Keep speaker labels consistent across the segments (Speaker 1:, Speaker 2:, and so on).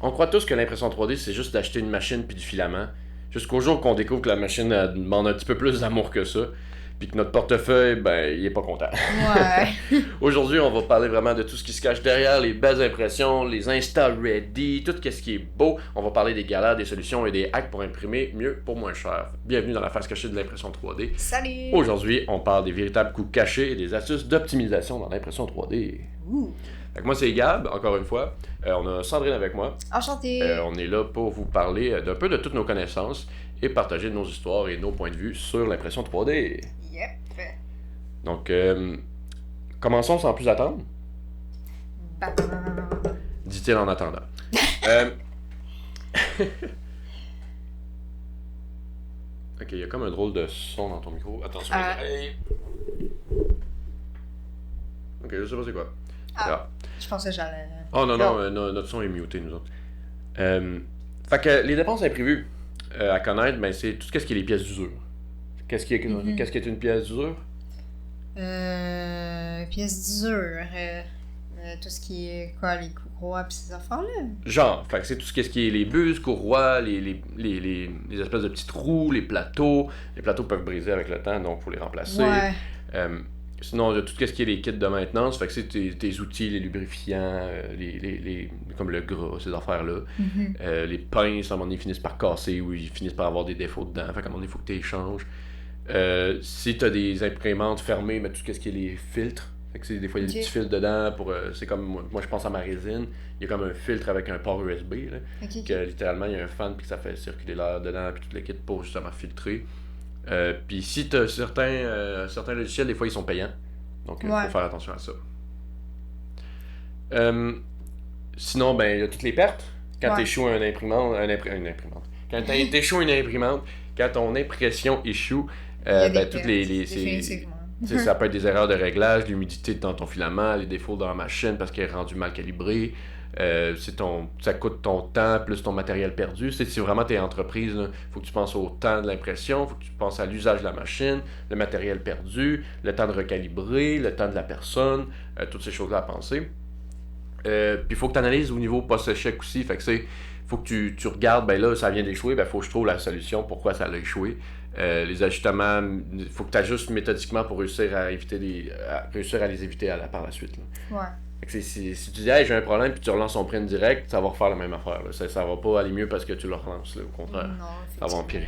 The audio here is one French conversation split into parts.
Speaker 1: On croit tous que l'impression 3D, c'est juste d'acheter une machine puis du filament. Jusqu'au jour qu'on découvre que la machine elle demande un petit peu plus d'amour que ça. Puis que notre portefeuille, ben, il est pas content.
Speaker 2: Ouais.
Speaker 1: Aujourd'hui, on va parler vraiment de tout ce qui se cache derrière les belles impressions, les Insta Ready, tout ce qui est beau. On va parler des galères, des solutions et des hacks pour imprimer mieux pour moins cher. Bienvenue dans la face cachée de l'impression 3D.
Speaker 2: Salut!
Speaker 1: Aujourd'hui, on parle des véritables coups cachés et des astuces d'optimisation dans l'impression 3D.
Speaker 2: Ouh.
Speaker 1: Fait que moi, c'est Gab, encore une fois. On a Sandrine avec moi.
Speaker 2: Enchanté!
Speaker 1: On est là pour vous parler d'un peu de toutes nos connaissances et partager nos histoires et nos points de vue sur l'impression 3D.
Speaker 2: Yep!
Speaker 1: Donc, commençons sans plus attendre,
Speaker 2: Ba-ba-ba-ba-ba.
Speaker 1: dit-il en attendant. Euh, Ok, il y a comme un drôle de son dans ton micro. Attention les oreilles. Ok, je sais pas c'est quoi.
Speaker 2: Ah, je pensais que j'allais...
Speaker 1: Oh non, notre son est muté, nous autres. Fait que les dépenses imprévues à connaître, ben, c'est tout ce qui est les pièces d'usure. Qu'est-ce qui est une pièce d'usure?
Speaker 2: Pièces d'usure. Tout ce qui est quoi, les courroies pis ces affaires-là.
Speaker 1: Genre, fait que c'est tout ce qui est les bus, courroies, les espèces de petits trous, les plateaux. Les plateaux peuvent briser avec le temps, donc il faut les remplacer.
Speaker 2: Ouais.
Speaker 1: Sinon, il y a tout ce qui est les kits de maintenance, fait que c'est tes outils, les lubrifiants, comme le gras, ces affaires-là. Les pinces, à un moment donné, ils finissent par casser ou ils finissent par avoir des défauts dedans, fait qu'à un moment donné, il faut que tu les changes. Si tu as des imprimantes fermées, mais tout ce qui est les filtres, fait que des fois il y a des petits filtres dedans pour c'est comme moi je pense à ma résine, il y a comme un filtre avec un port USB là, que littéralement il y a un fan puis que ça fait circuler l'air dedans puis tout le kit pour justement filtrer. Puis si tu as certains logiciels, des fois ils sont payants. Donc il faut faire attention à ça. Sinon ben il y a toutes les pertes quand tu échoues une imprimante, quand tu échoues une imprimante, quand ton impression échoue, ben toutes ça peut être des erreurs de réglage, l'humidité dans ton filament, les défauts dans la machine parce qu'elle est rendue mal calibrée. Ça coûte ton temps plus ton matériel perdu. Si vraiment t'es entreprise, il faut que tu penses au temps de l'impression, il faut que tu penses à l'usage de la machine, le matériel perdu, le temps de recalibrer, le temps de la personne, toutes ces choses-là à penser. Puis il faut que tu analyses au niveau post-échec aussi. Fait que faut que tu regardes, ben là, ça vient d'échouer, ben faut que je trouve la solution, pourquoi ça a échoué. Les ajustements, il faut que tu ajustes méthodiquement pour réussir à les éviter par la suite. Là.
Speaker 2: Ouais.
Speaker 1: Fait que si tu dis, hey, j'ai un problème, puis tu relances ton print direct, ça va refaire la même affaire. Là. Ça va pas aller mieux parce que tu le relances, là, au contraire.
Speaker 2: Non,
Speaker 1: ça va empirer.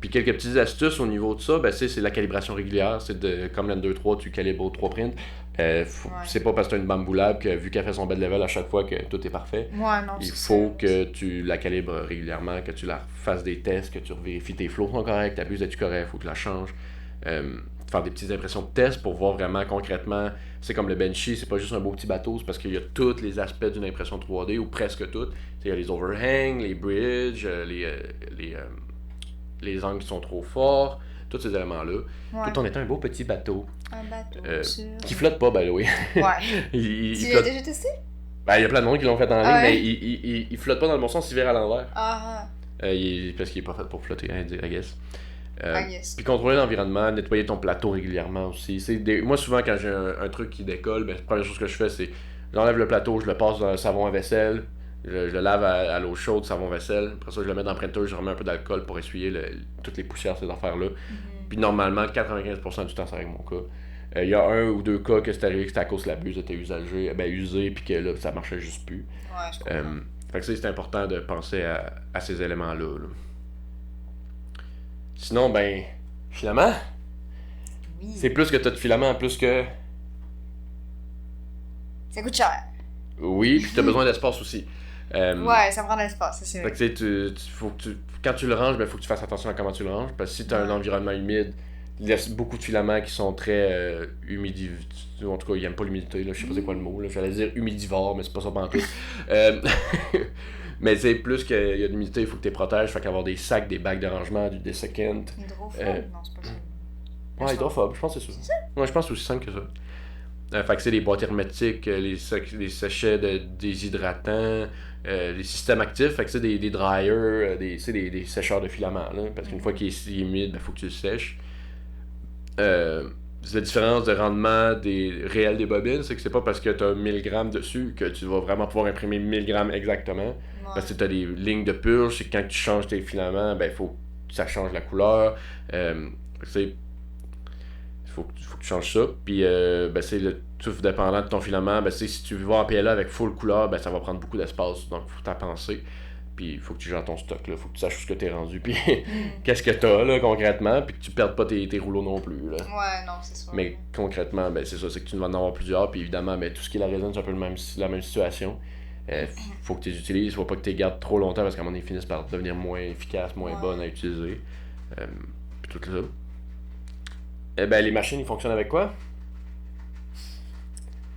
Speaker 1: Puis quelques petites astuces au niveau de ça, ben, c'est la calibration régulière. C'est comme l'N23, tu calibres aux 3 prints. C'est pas parce que tu as une bamboulable que vu qu'elle fait son bed level à chaque fois que tout est parfait.
Speaker 2: Ouais, non,
Speaker 1: il faut que tu la calibres régulièrement, que tu la fasses des tests, que tu vérifies tes flots sont corrects, ta buse est correcte, il faut que tu la changes. Faire des petites impressions de tests pour voir vraiment concrètement. C'est comme le Benchy, c'est pas juste un beau petit bateau, c'est parce qu'il y a tous les aspects d'une impression 3D, ou presque toutes. Il y a les overhangs, les bridges, les angles qui sont trop forts, tous ces éléments-là.
Speaker 2: Ouais.
Speaker 1: Tout en étant un beau petit bateau.
Speaker 2: Un bateau
Speaker 1: qui flotte pas, by the way.
Speaker 2: Ouais.
Speaker 1: il
Speaker 2: l'as déjà testé?
Speaker 1: Ben, il y a plein de monde qui l'ont fait en ligne, mais il flotte pas dans le bon sens, il vire à l'envers. Parce qu'il est pas fait pour flotter, I guess. Puis contrôler l'environnement, nettoyer ton plateau régulièrement aussi. Moi, souvent, quand j'ai un truc qui décolle, ben, la première chose que je fais, c'est j'enlève le plateau, je le passe dans le savon à vaisselle, je le lave à l'eau chaude, savon vaisselle. Après ça, je le mets dans le printer, je remets un peu d'alcool pour essuyer toutes les poussières, ces affaires-là. Puis normalement, 95% du temps, c'est avec mon cas. Il y a un ou deux cas que c'est arrivé que c'était à cause que la buse était usée, puis que là, ça marchait juste plus.
Speaker 2: Ouais, je comprends.
Speaker 1: Fait que c'est important de penser à ces éléments-là. Là. Sinon, ben, filament, c'est plus que t'as de filament, plus que...
Speaker 2: Ça coûte cher.
Speaker 1: Oui, puis t'as besoin d'espace aussi.
Speaker 2: Ouais, ça prend de l'espace, c'est vrai.
Speaker 1: Fait que quand tu le ranges, ben, faut que tu fasses attention à comment tu le ranges, parce que si t'as un environnement humide, il y a beaucoup de filaments qui sont très humidivores. En tout cas, ils n'aiment pas l'humidité, là. Je sais pas c'est quoi le mot. Là. J'allais dire humidivore, mais c'est pas ça pantoute. Mais c'est plus qu'il y a de l'humidité, il faut que tu les protèges. Fait qu'avoir des sacs, des bacs de rangement, du dessecant.
Speaker 2: Hydrophobe? Non, c'est pas ça.
Speaker 1: Ouais, hydrophobe, je pense que c'est ça. Ouais, je pense que c'est aussi simple que ça. Fait que c'est les boîtes hermétiques, les sachets de déshydratants, les systèmes actifs, fait que c'est des dryers, des sécheurs de filaments, là, parce qu'une fois qu'il est humide, il faut que tu le sèches. la différence de rendement réel des bobines, c'est que c'est pas parce que tu as 1000 grammes dessus que tu vas vraiment pouvoir imprimer 1000 grammes exactement. Ouais. Parce que tu as des lignes de purge, et quand tu changes tes filaments, ben, il faut que ça change la couleur. Il faut que tu changes ça. Puis, c'est tout dépendant de ton filament. Ben, si tu vas en PLA avec full couleur, ben, ça va prendre beaucoup d'espace. Donc, il faut t'en penser. Puis il faut que tu gères ton stock, il faut que tu saches où ce que t'es rendu, puis qu'est-ce que t'as là concrètement, puis que tu perdes pas tes rouleaux non plus. Là.
Speaker 2: Ouais, non, c'est sûr.
Speaker 1: Mais concrètement, ben, c'est ça, c'est que tu vas en avoir plusieurs, puis évidemment, ben, tout ce qui est la résine, c'est un peu la même situation. Faut que tu les utilises, faut pas que tu les gardes trop longtemps parce qu'à un moment donné, ils finissent par devenir moins efficaces, moins bonnes à utiliser. Puis tout ça. Ben, les machines, ils fonctionnent avec quoi?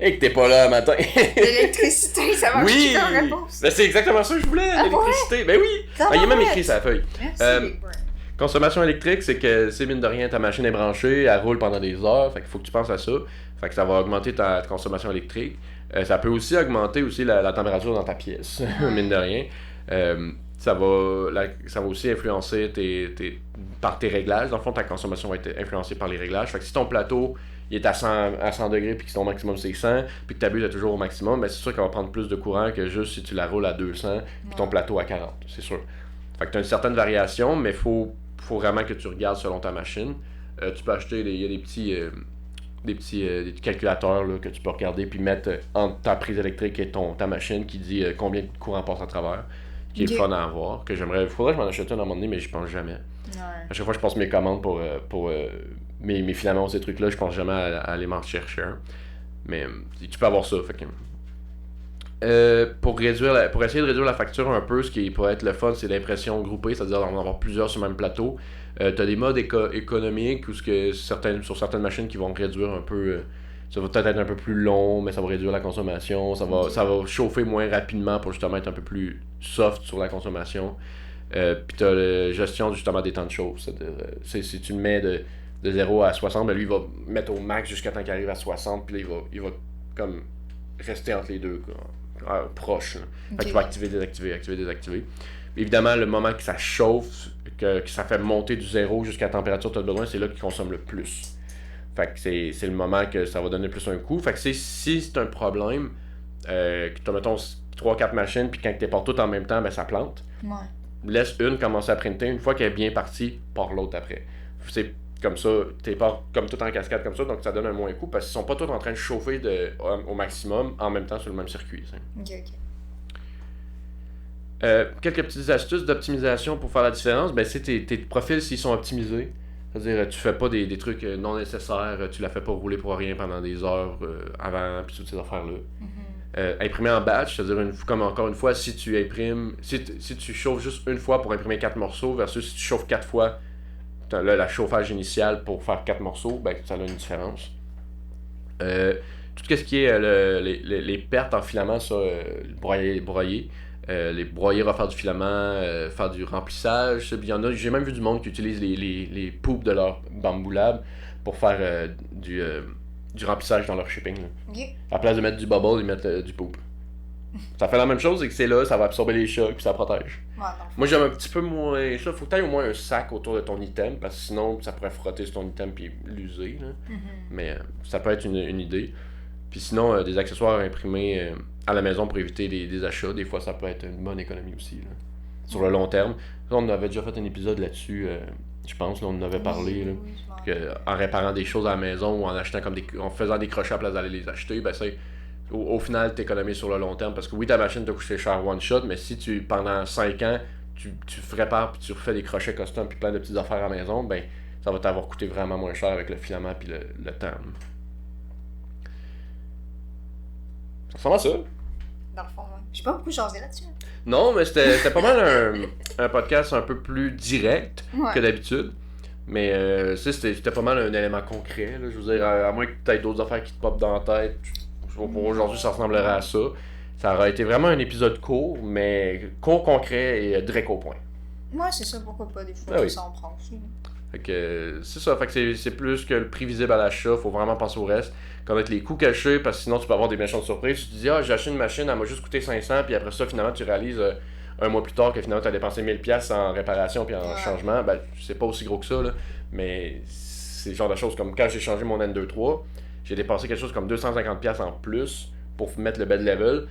Speaker 1: Et que t'es pas là matin.
Speaker 2: L'électricité, ça marche comme réponse.
Speaker 1: Ben, c'est exactement ça que je voulais, l'électricité. Ouais? Ben oui! Il y a même écrit sur la feuille.
Speaker 2: Merci.
Speaker 1: Consommation électrique, c'est que, c'est mine de rien, ta machine est branchée, elle roule pendant des heures, fait qu'il faut que tu penses à ça. Fait que ça va augmenter ta consommation électrique. Ça peut aussi augmenter aussi la température dans ta pièce, mine de rien. Ça va aussi influencer par tes réglages. Dans le fond, ta consommation va être influencée par les réglages. Fait que si ton plateau il est à 100 degrés puis que ton maximum c'est 100 puis que tu abuses toujours au maximum, ben c'est sûr qu'elle va prendre plus de courant que juste si tu la roules à 200 puis ton plateau à 40, c'est sûr. Fait que tu as une certaine variation, mais faut vraiment que tu regardes selon ta machine. Tu peux acheter, il y a des petits calculateurs là, que tu peux regarder puis mettre entre ta prise électrique et ta machine qui dit combien de courant passe à travers, qui est fun à avoir, que faudrait que je m'en achète un à un moment donné, mais j'y pense jamais. Ouais. À chaque fois que je passe mes commandes pour mes filaments, ces trucs-là, je pense jamais à aller m'en chercher un. Mais tu peux avoir ça. Fait que, pour essayer de réduire la facture un peu, ce qui pourrait être le fun, c'est l'impression groupée, c'est-à-dire d'en avoir plusieurs sur le même plateau. Tu as des modes économiques où sur certaines machines qui vont réduire un peu. Ça va peut-être être un peu plus long, mais ça va réduire la consommation. Ça va chauffer moins rapidement pour justement être un peu plus soft sur la consommation. Puis tu as la gestion justement des temps de chauffe. C'est-à-dire, si tu le mets de 0 à 60, ben lui il va mettre au max jusqu'à temps qu'il arrive à 60, puis là il va comme rester entre les deux, proche. Fait qu'il va activer, désactiver. Évidemment, le moment que ça chauffe, que ça fait monter du 0 jusqu'à la température que tu as besoin, c'est là qu'il consomme le plus. Fait que c'est le moment que ça va donner plus un coup. Fait que si c'est un problème, que tu as, mettons, 3-4 machines, puis quand tu les portes toutes en même temps, ben ça plante.
Speaker 2: Ouais.
Speaker 1: Laisse une commencer à printer. Une fois qu'elle est bien partie, pars l'autre après. C'est comme ça, t'es pas comme tout en cascade comme ça, donc ça donne un moins coup parce qu'ils sont pas tous en train de chauffer au maximum en même temps sur le même circuit.
Speaker 2: Ok.
Speaker 1: Quelques petites astuces d'optimisation pour faire la différence, ben c'est tes profils s'ils sont optimisés. C'est-à-dire, tu fais pas des trucs non nécessaires, tu la fais pas rouler pour rien pendant des heures avant, puis toutes ces affaires-là. Imprimer en batch, c'est-à-dire, comme encore une fois, si tu imprimes, si tu chauffes juste une fois pour imprimer 4 morceaux versus si tu chauffes 4 fois, là, la chauffage initial pour faire 4 morceaux, ben ça a une différence. Tout ce qui est les pertes en filament, ça, broyer. Les broyer, refaire du filament, faire du remplissage. Il y en a, j'ai même vu du monde qui utilise les poupes de leur Bamboo Lab pour faire du remplissage dans leur shipping.
Speaker 2: Okay.
Speaker 1: À la place de mettre du bubble, ils mettent du poop. Ça fait la même chose, c'est que c'est là, ça va absorber les chocs puis ça protège.
Speaker 2: Ouais,
Speaker 1: moi j'aime un petit peu moins ça. Faut que tu aies au moins un sac autour de ton item parce que sinon ça pourrait frotter sur ton item puis l'user. Mais ça peut être une idée. Puis sinon, des accessoires imprimés à la maison pour éviter des achats, des fois ça peut être une bonne économie aussi. Là. Sur le long terme. Là, on avait déjà fait un épisode là-dessus, je pense, là, on en avait parlé. Là, que, en réparant des choses à la maison ou en achetant en faisant des crochets à place d'aller les acheter, ben c'est. Au final, tu économises sur le long terme parce que oui, ta machine t'a coûté cher one shot, mais si pendant 5 ans, tu répares puis tu refais des crochets custom puis plein de petites affaires à la maison, ben ça va t'avoir coûté vraiment moins cher avec le filament puis le temps. Ça ressemble à ça.
Speaker 2: Dans le fond, ouais. J'ai pas beaucoup jasé là-dessus.
Speaker 1: Non, mais c'était pas mal un podcast un peu plus direct que d'habitude. Mais c'était pas mal un élément concret. Là, je veux dire, à moins que tu aies d'autres affaires qui te popent dans la tête. Pour aujourd'hui, ça ressemblerait à ça. Ça aurait été vraiment un épisode court, mais court, concret et direct au point.
Speaker 2: Ouais, c'est ça, pourquoi pas des fois, ça en prend aussi.
Speaker 1: Fait que c'est ça, fait que c'est plus que le prix visible à l'achat, faut vraiment penser au reste. Connaître les coûts cachés, parce que sinon tu peux avoir des méchantes surprises. Tu te dis, j'ai acheté une machine, elle m'a juste coûté 500, puis après ça, finalement, tu réalises un mois plus tard que finalement, tu as dépensé 1000$ en réparation puis en changement. Ben, c'est pas aussi gros que ça, là, mais c'est le genre de choses comme quand j'ai changé mon N23, j'ai dépensé quelque chose comme 250$ en plus pour mettre le bed level,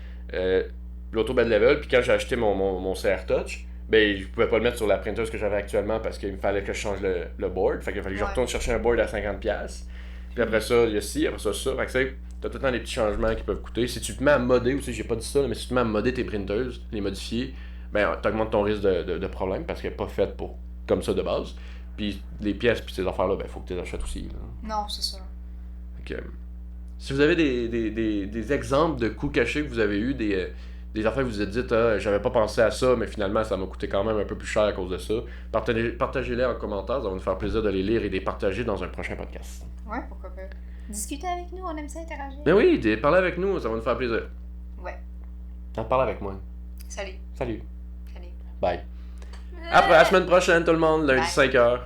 Speaker 1: l'auto bed level, puis quand j'ai acheté mon CR Touch, ben je pouvais pas le mettre sur la printeuse que j'avais actuellement parce qu'il me fallait que je change le board, fait qu'il fallait que je retourne chercher un board à 50$. Puis après ça, il y a ci, après ça, ça. Fait que c'est, t'as tout le temps des petits changements qui peuvent coûter. Si tu te mets à modder aussi, j'ai pas dit ça, mais si tu te mets à modder tes printeuses, les modifier, ben t'augmentes ton risque de problème parce qu'elle est pas faite pour comme ça de base. Puis les pièces puis ces affaires-là, ben faut que tu les achètes aussi. Là.
Speaker 2: Non, c'est ça.
Speaker 1: Fait que, si vous avez des exemples de coûts cachés que vous avez eu, des affaires que vous vous êtes dites, ah, j'avais pas pensé à ça, mais finalement ça m'a coûté quand même un peu plus cher à cause de ça, partagez-les en commentaire, ça va nous faire plaisir de les lire et de les partager dans un prochain podcast.
Speaker 2: Ouais, pourquoi pas. Discutez avec nous, on aime ça interagir.
Speaker 1: Ben oui, parlez avec nous, ça va nous faire plaisir.
Speaker 2: Ouais.
Speaker 1: Parle avec moi.
Speaker 2: Salut.
Speaker 1: Salut.
Speaker 2: Salut.
Speaker 1: Bye. À la semaine prochaine tout le monde, lundi 5h.